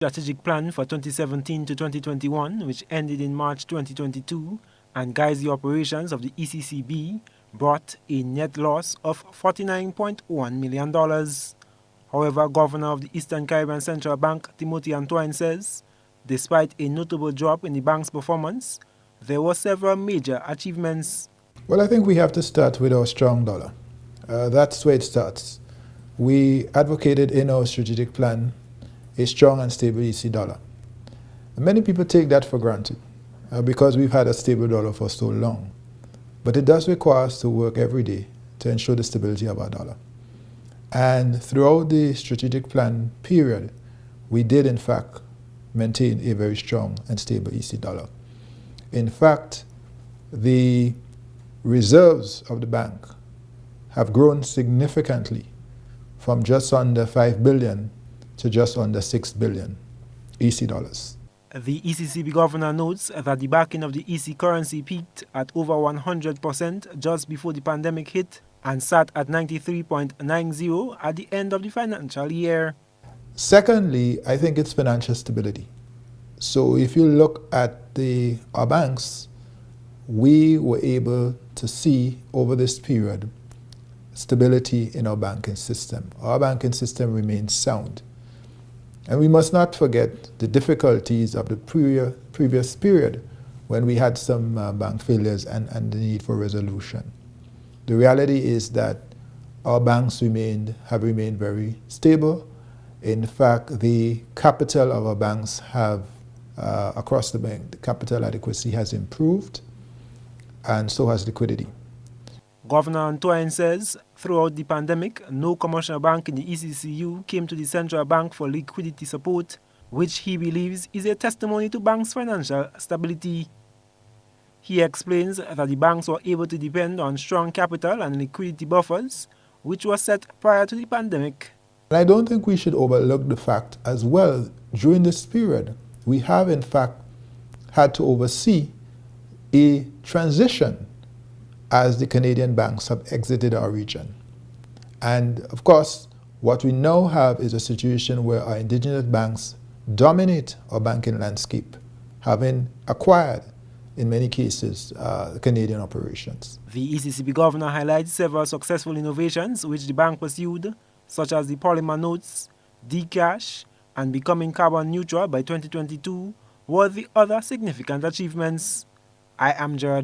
strategic plan for 2017 to 2021, which ended in March 2022 and guides the operations of the ECCB, brought a net loss of $49.1 million. However, Governor of the Eastern Caribbean Central Bank, Timothy Antoine, says, despite a notable drop in the bank's performance, there were several major achievements. Well, I think we have to start with our strong dollar. That's where it starts. We advocated in our strategic plan a strong and stable EC dollar. Many people take that for granted because we've had a stable dollar for so long. But it does require us to work every day to ensure the stability of our dollar. And throughout the strategic plan period, we did in fact maintain a very strong and stable EC dollar. In fact, the reserves of the bank have grown significantly from just under 5 billion to just under 6 billion EC dollars. The ECCB governor notes that the backing of the EC currency peaked at over 100% just before the pandemic hit and sat at 93.90 at the end of the financial year. Secondly, I think it's financial stability. So if you look at our banks, we were able to see over this period stability in our banking system. Our banking system remains sound. And we must not forget the difficulties of the previous period when we had some bank failures and the need for resolution. The reality is that our banks have remained very stable. In fact, the capital of our banks have, across the bank, the capital adequacy has improved, and so has liquidity. Governor Antoine says throughout the pandemic, no commercial bank in the ECCU came to the central bank for liquidity support, which he believes is a testimony to banks' financial stability. He explains that the banks were able to depend on strong capital and liquidity buffers, which were set prior to the pandemic. And I don't think we should overlook the fact as well, during this period, we have in fact had to oversee a transition as the Canadian banks have exited our region. And of course, what we now have is a situation where our indigenous banks dominate our banking landscape, having acquired, in many cases, Canadian operations. The ECCB governor highlights several successful innovations which the bank pursued, such as the polymer notes, Dcash, and becoming carbon neutral by 2022, were the other significant achievements. I am Gerard.